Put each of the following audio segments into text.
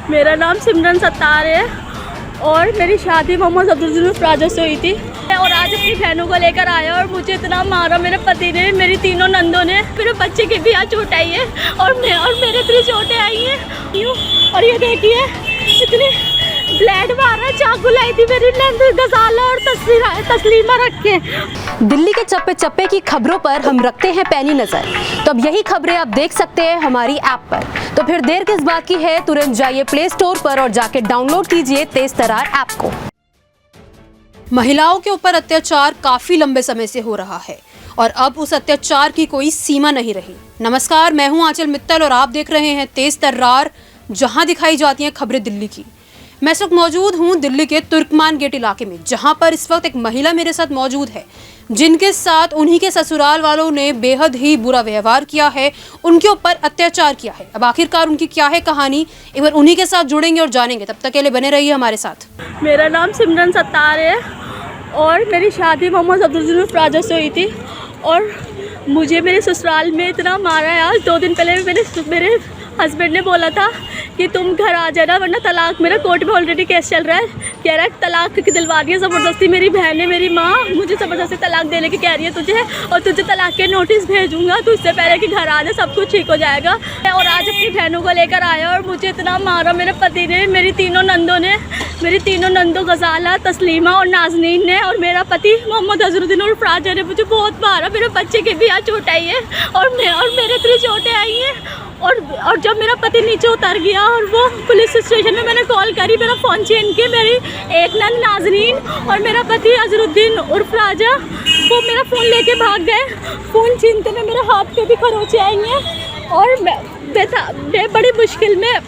मेरा नाम सिमरन सत्तार है और मेरी शादी मोहम्मद अब्दुल राजा से हुई थी और आज अपनी बहनों को लेकर आया और मुझे इतना मारा मेरे पति ने, मेरी तीनों नंदों ने, मेरे बच्चे की भी आज चोट आई है और मेरे इतनी चोटें आई हैं यूँ। और ये देखिए इतनी ब्लड मारा, चाकू लाई थी मेरी नंद गजाला और तस्लीमा रख के। दिल्ली के चप्पे चप्पे की खबरों पर हम रखते हैं पैनी नजर, तो अब यही खबरें आप देख सकते हैं हमारी ऐप पर। तो फिर देर किस बात की है, तुरंत जाइए प्ले स्टोर पर और जाके डाउनलोड कीजिए तेज तरार ऐप को। महिलाओं के ऊपर अत्याचार काफी लंबे समय से हो रहा है और अब उस अत्याचार की कोई सीमा नहीं रही। नमस्कार, मैं हूं आंचल मित्तल और आप देख रहे हैं तेज तर्रार, जहां दिखाई जाती हैं खबरें दिल्ली की। मैं इस वक्त मौजूद हूं दिल्ली के तुर्कमान गेट इलाके में, जहां पर इस वक्त एक महिला मेरे साथ मौजूद है जिनके साथ उन्हीं के ससुराल वालों ने बेहद ही बुरा व्यवहार किया है, उनके ऊपर अत्याचार किया है। अब आखिरकार उनकी क्या है कहानी, एक बार उन्हीं के साथ जुड़ेंगे और जानेंगे। तब तक के लिए बने रहिए हमारे साथ। मेरा नाम सिमरन सत्तार है और मेरी शादी मोहम्मद अब्दुल राजा से हुई थी और मुझे मेरे ससुराल में इतना मारा है। आज 2 दिन पहले मेरे हस्बैंड ने बोला था कि तुम घर आ जाना वरना तलाक, मेरा कोर्ट में ऑलरेडी केस चल रहा है, कह रहा है तलाक दिलवा दिया ज़बरदस्ती। मेरी बहन है, मेरी माँ मुझे ज़बरदस्ती तलाक देने की कह रही है तुझे, और तुझे तलाक के नोटिस भेजूंगा, तो इससे पहले कि घर आ जा सब कुछ ठीक हो जाएगा। और आज अपनी बहनों को लेकर आया और मुझे इतना मारा मेरे पति ने, मेरी तीनों नंदों गजाला, तस्लीमा और नाजनीन ने, और मेरा पति मोहम्मद अजरुद्दीन उर्फ राजा ने मुझे बहुत मारा। मेरे बच्चे की भी आज चोट आई है और मेरे इतनी चोटें आई हैं। और जब मेरा पति नीचे उतर गया और वो पुलिस स्टेशन में मैंने कॉल करी, मेरा फ़ोन छीन के मेरी एक नंद नाजरीन और मेरा पति अजरुद्दीन उर्फ राजा वो मेरा फ़ोन लेके भाग गए। फ़ोन छीनते में मेरे हाथ पे भी खरोंचे आई हैं और मैं बड़ी मुश्किल में,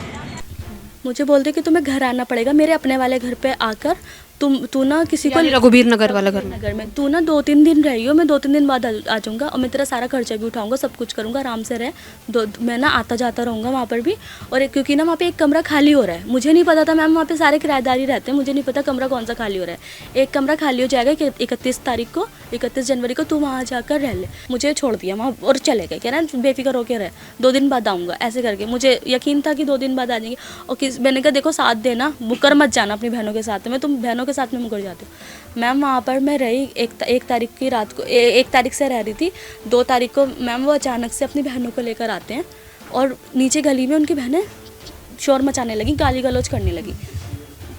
मुझे बोलते कि तुम्हें घर आना पड़ेगा, मेरे अपने वाले घर पे आकर तू ना किसी को, रघुबीर नगर वाला घर में तू ना 2-3 दिन रही हो, मैं 2-3 दिन बाद आ जाऊँगा और मैं तेरा सारा खर्चा भी उठाऊँगा, सब कुछ करूँगा, आराम से रह। मैं ना आता जाता रहूँगा वहाँ पर भी। और क्योंकि ना वहाँ पे एक कमरा खाली हो रहा है, मुझे नहीं पता था मैम, वहाँ पे सारे किराएदार ही रहते हैं, मुझे नहीं पता कमरा कौन सा खाली हो रहा है। एक कमरा खाली हो जाएगा 31 जनवरी को, तू वहाँ जाकर रह ले। मुझे छोड़ दिया वहाँ और चले गए, कह रहे हैं बेफिक्र होकर रहे, 2 दिन बाद आऊँगा, ऐसे करके। मुझे यकीन था कि 2 दिन बाद आ जाएंगे और मैंने कहा देखो साथ देना, मुकर मत जाना अपनी बहनों के साथ में, तुम बहनों के साथ में मुकर जाते हो। मैम वहाँ पर मैं रही 1 तारीख की रात को, 1 तारीख से रह रही थी। 2 तारीख को मैम वो अचानक से अपनी बहनों को लेकर आते हैं और नीचे गली में उनकी बहनें शोर मचाने लगी, गाली गलौज करने लगी।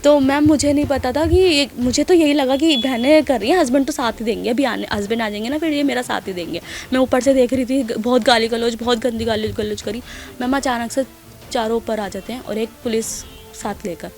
तो मैम मुझे नहीं पता था कि, मुझे तो यही लगा कि बहनें कर रही हैं, हस्बैंड तो साथ ही देंगे, अभी हस्बैंड आ जाएंगे ना फिर ये मेरा साथ ही देंगे। मैं ऊपर से देख रही थी, बहुत गाली गलौज, बहुत गंदी गाली गलौज करी। मैम अचानक से चारों ऊपर आ जाते हैं और एक पुलिस साथ लेकर,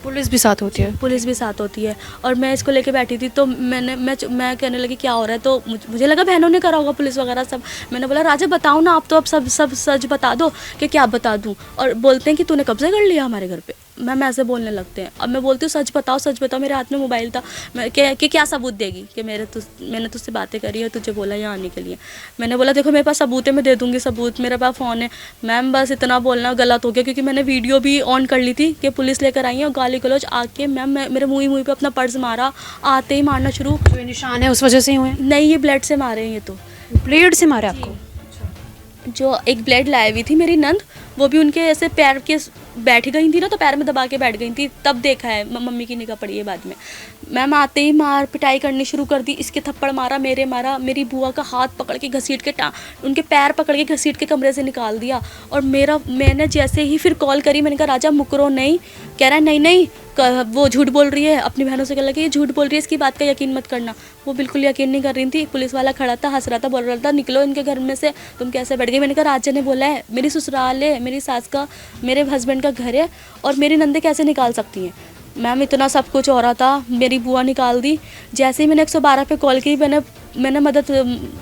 पुलिस भी साथ होती है, पुलिस भी साथ होती है। और मैं इसको लेके बैठी थी तो मैं कहने लगी क्या हो रहा है, तो मुझे लगा बहनों ने करा होगा पुलिस वगैरह सब। मैंने बोला राजा बताओ ना, आप तो अब सब सच बता दो कि क्या बता दूं। और बोलते हैं कि तूने कब्जा कर लिया हमारे घर पे। मैम ऐसे बोलने लगते हैं। अब मैं बोलती हूँ सच बताओ। मेरे हाथ में मोबाइल था, मैं कि क्या सबूत देगी कि मैंने तुझसे बातें करी और तुझे बोला यहाँ आने के लिए। मैंने बोला देखो मेरे पास सबूत है, मैं दे दूँगी सबूत, मेरे पास फ़ोन है। मैम बस इतना बोलना गलत हो गया क्योंकि मैंने वीडियो भी ऑन कर ली थी कि पुलिस लेकर आई है और गाली गलौज आके मैम मेरे मुँह पे अपना पर्स मारा, आते ही मारना शुरू। जो निशान है उस वजह से ही हुए? नहीं, ये ब्लड से मारे हैं। ये तो ब्लेड से मारे आपको? जो एक ब्लेड लाई हुई थी मेरी नंद, वो भी उनके ऐसे पैर के बैठ गई थी ना, तो पैर में दबा के बैठ गई थी, तब देखा है। मम्मी की निगाह पड़ी है बाद में। मैम आते ही मार पिटाई करनी शुरू कर दी, इसके थप्पड़ मारा, मेरी बुआ का हाथ पकड़ के घसीट के उनके पैर पकड़ के घसीट के कमरे से निकाल दिया। और मैंने जैसे ही फिर कॉल करी, मैंने कहा राजा मुकरो नहीं, कह रहा है नहीं वो झूठ बोल रही है। अपनी बहनों से कह लगा ये झूठ बोल रही है, इसकी बात का यकीन मत करना। वो बिल्कुल यकीन नहीं कर रही थी। एक पुलिस वाला खड़ा था, हंस रहा था, बोल रहा था निकलो इनके घर में से, तुम कैसे बैठ गई। मैंने कहा राजा ने बोला है, मेरी ससुराल है, मेरी सास का, मेरे हस्बैंड का घर है और मेरी नंदे कैसे निकाल सकती हैं। मैम इतना सब कुछ हो रहा था, मेरी बुआ निकाल दी। जैसे ही मैंने 112 पे कॉल की, मैंने मदद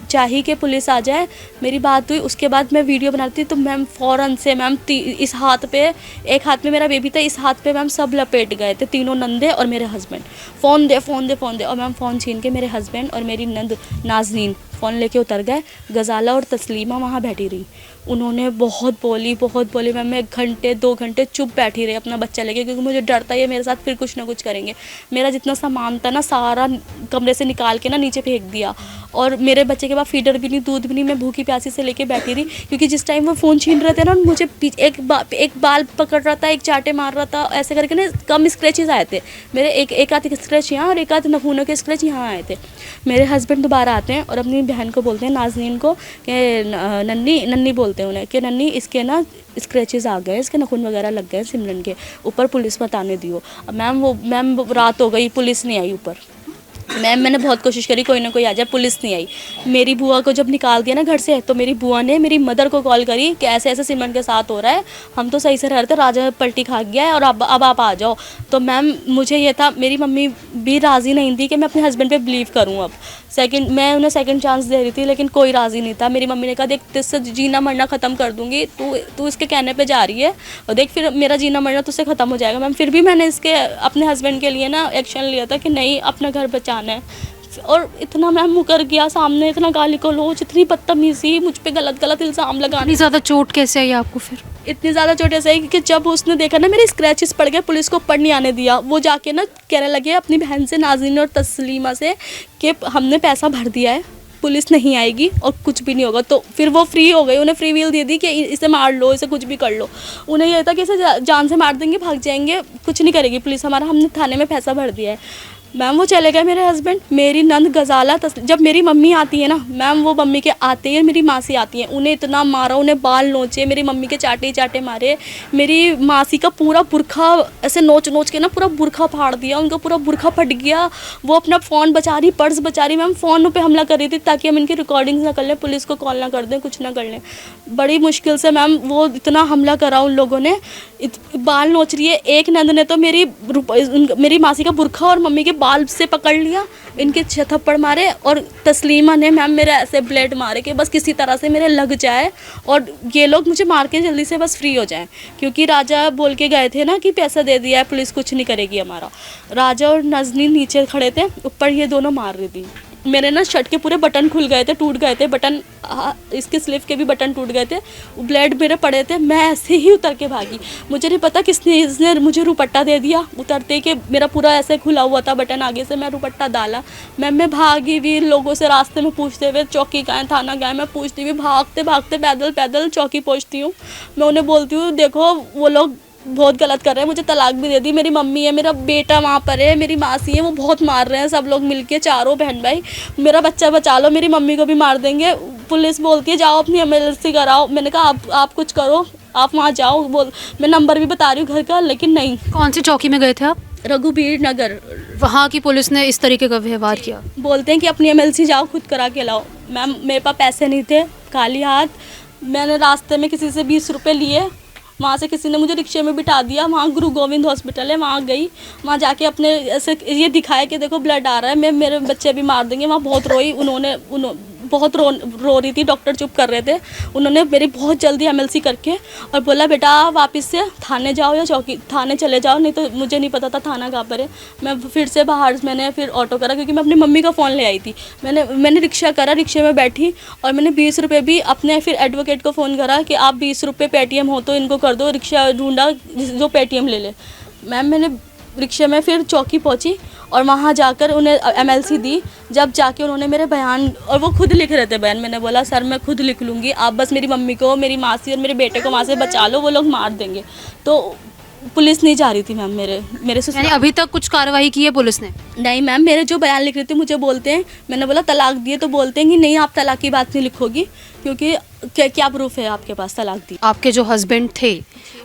चाहिए कि पुलिस आ जाए, मेरी बात हुई। उसके बाद मैं वीडियो बनाती तो मैम फ़ौरन से मैम इस हाथ पे, एक हाथ में मेरा बेबी था, इस हाथ पे मैम सब लपेट गए थे, तीनों नंदे और मेरे हस्बैंड। फ़ोन दे और मैम फ़ोन छीन के मेरे हस्बैंड और मेरी नंद नाजनीन फ़ोन लेके उतर गए। गजाला और तस्लीमा वहाँ बैठी रही। उन्होंने बहुत बोली मैम। मैं 1 घंटे 2 घंटे चुप बैठी रही अपना बच्चा लेके, क्योंकि मुझे डर था ये मेरे साथ फिर कुछ ना कुछ करेंगे। मेरा जितना सामान था ना सारा कमरे से निकाल के ना नीचे फेंक दिया, और मेरे बच्चे के पास फीडर भी नहीं, दूध भी नहीं। मैं भूखी प्यासी से लेके बैठी रही, क्योंकि जिस टाइम वो फ़ोन छीन रहे थे ना, मुझे एक बाल पकड़ रहा था, एक चाटे मार रहा था, ऐसे करके ना कम स्क्रैचेस आए थे मेरे। एक आध स्क्रैच यहाँ और एक आध नखूनों के स्क्रैच यहाँ आए थे। मेरे हस्बैंड दोबारा आते हैं और अपनी बहन को बोलते हैं, नाजनीन को, कि नन्नी बोलते हैं उन्हें, कि नन्नी इसके ना स्क्रैचेस आ गए, इसके नखून वगैरह लग गए सिमरन के ऊपर, पुलिस मत आने दियो। अब मैम रात हो गई, पुलिस नहीं आई ऊपर। मैंने बहुत कोशिश करी कोई ना कोई आ जाए, पुलिस नहीं आई। मेरी बुआ को जब निकाल दिया ना घर से, तो मेरी बुआ ने मेरी मदर को कॉल करी कि ऐसे ऐसे सिमरन के साथ हो रहा है, हम तो सही से रह रहे थे, राजा पलटी खा गया है और अब आप आ जाओ। तो मैम मुझे ये था, मेरी मम्मी भी राज़ी नहीं थी कि मैं अपने हस्बैंड पे बिलीव करूँ। अब मैं उन्हें सेकंड चांस दे रही थी, लेकिन कोई राज़ी नहीं था। मेरी मम्मी ने कहा, देख तुझसे जीना मरना ख़त्म कर दूँगी, तू इसके कहने पे जा रही है, और देख फिर मेरा जीना मरना तुझसे ख़त्म हो जाएगा। मैम फिर भी मैंने अपने हस्बैंड के लिए ना एक्शन लिया था कि नहीं, अपना घर बचाना है। और इतना मैम मुकर गया सामने, इतना गाली गलौज, इतनी बदतमीजी, मुझ पे गलत इल्ज़ाम लगाने। इतनी ज़्यादा चोट कैसे आई आपको फिर? इतनी ज़्यादा चोट ऐसे आई कि जब उसने देखा ना मेरे स्क्रैचेस पड़ गए, पुलिस को ऊपर नहीं आने दिया। वो जाके ना कहने लगे अपनी बहन से, नाज़रीन और तस्लीमा से, कि हमने पैसा भर दिया है, पुलिस नहीं आएगी और कुछ भी नहीं होगा। तो फिर वो फ्री हो गई, उन्हें फ्री व्हील दे दी कि इसे मार लो, इसे कुछ भी कर लो। उन्हें यह था कि इसे जान से मार देंगे, भाग जाएंगे, कुछ नहीं करेगी पुलिस हमारा, हमने थाने में पैसा भर दिया है। मैम वो चले गए मेरे हस्बैंड। मेरी नंद गजाला जब मेरी मम्मी आती है ना मैम, वो मम्मी के आते ही मेरी मासी आती है, उन्हें इतना मारा, उन्हें बाल नोचे, मेरी मम्मी के चाटे मारे। मेरी मासी का पूरा बुरखा ऐसे नोच के ना पूरा बुरखा फाड़ दिया, उनका पूरा बुरखा फट गया। वो अपना फ़ोन बचा रही, पर्स बचा रही। मैम फ़ोन पे हमला कर रही थी ताकि हम इनकी रिकॉर्डिंग्स ना कर लें, पुलिस को कॉल ना कर दें, कुछ ना कर लें। बड़ी मुश्किल से मैम वो इतना हमला करा उन लोगों ने, बाल नोच रही है। एक नंद ने तो मेरी मासी का बुरखा और मम्मी के बाल से पकड़ लिया, इनके 6 थप्पड़ मारे। और तस्लीमा ने मैम मेरे ऐसे ब्लेड मारे कि बस किसी तरह से मेरे लग जाए और ये लोग मुझे मार के जल्दी से बस फ्री हो जाएं, क्योंकि राजा बोल के गए थे ना कि पैसा दे दिया है, पुलिस कुछ नहीं करेगी हमारा। राजा और नाज़नीन नीचे खड़े थे, ऊपर ये दोनों मार रही थी। मेरे ना शर्ट के पूरे बटन खुल गए थे, टूट गए थे बटन, इसके स्लीव के भी बटन टूट गए थे, ब्लेड मेरे पड़े थे। मैं ऐसे ही उतर के भागी, मुझे नहीं पता इसने मुझे रुपट्टा दे दिया उतरते के, मेरा पूरा ऐसे खुला हुआ था बटन आगे से, मैं रुपट्टा डाला। मैं भागी भी लोगों से, रास्ते में पूछते हुए चौकी गए, थाना गए, मैं पूछती हुई भागते पैदल चौकी पहुँचती हूँ। मैं उन्हें बोलती हूँ, देखो वो लोग बहुत गलत कर रहे हैं, मुझे तलाक भी दे दी, मेरी मम्मी है, मेरा बेटा वहाँ पर है, मेरी मासी है, वो बहुत मार रहे हैं सब लोग मिलके, चारों बहन भाई, मेरा बच्चा बचा लो, मेरी मम्मी को भी मार देंगे। पुलिस बोलती है जाओ अपनी एमएलसी कराओ। मैंने कहा आप कुछ करो, आप वहाँ जाओ। मैं नंबर भी बता रही हूँ घर का, लेकिन नहीं। कौन सी चौकी में गए थे आप? रघुबीर नगर। वहाँ की पुलिस ने इस तरीके का व्यवहार किया? बोलते हैं कि अपनी एमएलसी जाओ, खुद करा के लाओ। मैम मेरे पास पैसे नहीं थे, खाली हाथ। मैंने रास्ते में किसी से 20 रुपये लिए, वहाँ से किसी ने मुझे रिक्शे में बिठा दिया, वहाँ गुरु गोविंद हॉस्पिटल है, वहाँ गई। वहाँ जाके अपने ऐसे ये दिखाया कि देखो ब्लड आ रहा है, मेरे बच्चे भी मार देंगे। वहाँ बहुत रोई, उन्होंने बहुत रो रही थी, डॉक्टर चुप कर रहे थे। उन्होंने मेरी बहुत जल्दी एमएलसी करके और बोला बेटा वापस से थाने जाओ या चौकी, थाने चले जाओ, नहीं तो मुझे नहीं पता था थाना कहाँ पर है। मैं फिर से बाहर, मैंने फिर ऑटो करा, क्योंकि मैं अपनी मम्मी का फ़ोन ले आई थी। मैंने रिक्शा करा, रिक्शे में बैठी और मैंने 20 रुपये भी अपने फिर एडवोकेट को फ़ोन करा कि आप 20 रुपये पेटीएम हो तो इनको कर दो, रिक्शा ढूंढा जो पेटीएम ले ले। मैम मैंने रिक्शे में फिर चौकी पहुंची और वहाँ जाकर उन्हें एमएलसी दी। जब जाके उन्होंने मेरे बयान, और वो खुद लिख रहे थे बयान, मैंने बोला सर मैं खुद लिख लूँगी, आप बस मेरी मम्मी को, मेरी मासी और मेरे बेटे को वहाँ से बचा लो, वो लोग मार देंगे। तो पुलिस नहीं जा रही थी मैम मेरे से। यानी अभी तक कुछ कार्रवाई की है पुलिस ने? नहीं मैम, मेरे जो बयान लिख रहे थे मुझे बोलते हैं, मैंने बोला तलाक दिए, तो बोलते हैं कि नहीं आप तलाक की बात नहीं लिखोगी, क्योंकि क्या प्रूफ है आपके पास तलाक दी। आपके जो हस्बैंड थे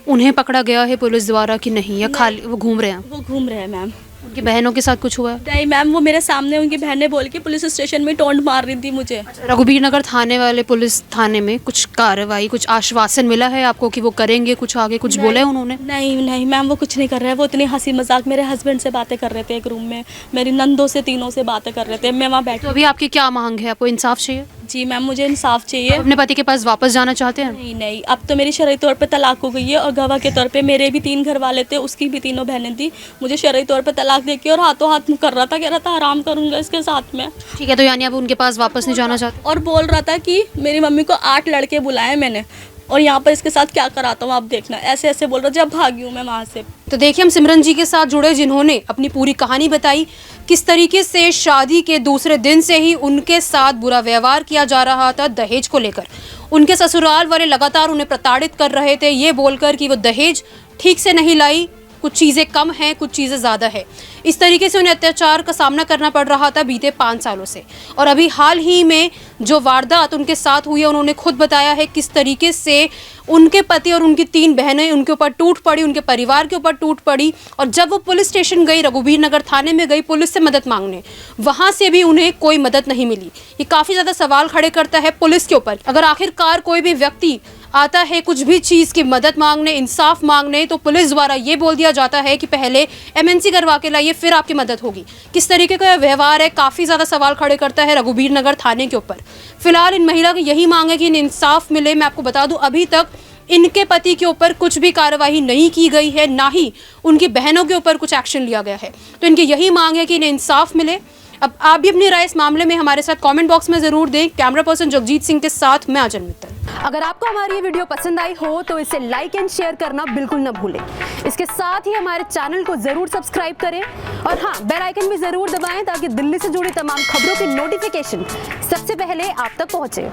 उन्हें पकड़ा गया है पुलिस द्वारा कि नहीं, या खाली वो घूम रहे हैं? वो घूम रहे हैं मैम। उनकी बहनों के साथ कुछ हुआ है? नहीं मैम, वो मेरे सामने उनकी बहनें बोल के पुलिस स्टेशन में टोंट मार रही थी मुझे। रघुबीर नगर थाने वाले पुलिस थाने में कुछ कार्रवाई, कुछ आश्वासन मिला है आपको कि वो करेंगे कुछ, आगे कुछ बोला है उन्होंने? नहीं मैम, वो कुछ नहीं कर रहे हैं। वो इतनी हंसी मजाक मेरे हस्बैंड से बातें कर रहे थे एक रूम में, मेरी नंदों से, तीनों से बातें कर रहे थे। मैं वहाँ बैठी। तो अभी आपकी क्या मांग है? आपको इंसाफ चाहिए? जी मैम, मुझे इंसाफ चाहिए। अपने पति के पास वापस जाना चाहते हैं? नहीं, अब तो मेरी शरई तौर पे तलाक हो गई है, और गवाह के तौर पे मेरे भी 3 घर वाले थे, उसकी भी 3 बहनें थी। मुझे शरई तौर पे तलाक देके और हाथों हाथ कर रहा था, कह रहा था आराम करूंगा इसके साथ में। ठीक है, तो यानी आप उनके पास वापस नहीं जाना चाहते? और बोल रहा था कि मेरी मम्मी को 8 लड़के बुलाए मैंने, और यहाँ पर इसके साथ क्या कराता हूँ आप देखना। ऐसे ऐसे बोल रहा जब भागी हूँ मैं वहाँ से। तो देखिए हम सिमरन जी के साथ जुड़े जिन्होंने अपनी पूरी कहानी बताई किस तरीके से शादी के दूसरे दिन से ही उनके साथ बुरा व्यवहार किया जा रहा था दहेज को लेकर। उनके ससुराल वाले लगातार उन्हें प्रताड़ित कर रहे थे ये बोलकर कि वो दहेज ठीक से नहीं लाई, कुछ चीज़ें कम हैं कुछ चीज़ें ज़्यादा है। इस तरीके से उन्हें अत्याचार का सामना करना पड़ रहा था बीते 5 सालों से। और अभी हाल ही में जो वारदात उनके साथ हुई है उन्होंने खुद बताया है किस तरीके से उनके पति और उनकी 3 बहनें उनके ऊपर टूट पड़ी, उनके परिवार के ऊपर टूट पड़ी। और जब वो पुलिस स्टेशन गई, रघुबीर नगर थाने में गई पुलिस से मदद मांगने, वहाँ से भी उन्हें कोई मदद नहीं मिली। ये काफ़ी ज़्यादा सवाल खड़े करता है पुलिस के ऊपर। अगर आखिरकार कोई भी व्यक्ति आता है कुछ भी चीज़ की मदद मांगने, इंसाफ मांगने, तो पुलिस द्वारा ये बोल दिया जाता है कि पहले एमएनसी करवा के लाइए फिर आपकी मदद होगी। किस तरीके का व्यवहार है, काफ़ी ज़्यादा सवाल खड़े करता है रघुबीर नगर थाने के ऊपर। फिलहाल इन महिला की यही मांग है कि इन्हें इंसाफ मिले। मैं आपको बता दूं अभी तक इनके पति के ऊपर कुछ भी कार्रवाई नहीं की गई है, ना ही उनकी बहनों के ऊपर कुछ एक्शन लिया गया है। तो इनकी यही मांग है कि इन्हें इंसाफ मिले। अब आप भी अपनी राय इस मामले में हमारे साथ कमेंट बॉक्स में जरूर दें। कैमरा पर्सन जगजीत सिंह के साथ मैं आंचल मित्तल। अगर आपको हमारी ये वीडियो पसंद आई हो तो इसे लाइक एंड शेयर करना बिल्कुल न भूलें। इसके साथ ही हमारे चैनल को जरूर सब्सक्राइब करें और हाँ, बेल आइकन भी जरूर दबाएं ताकि दिल्ली से जुड़ी तमाम खबरों की नोटिफिकेशन सबसे पहले आप तक पहुंचे।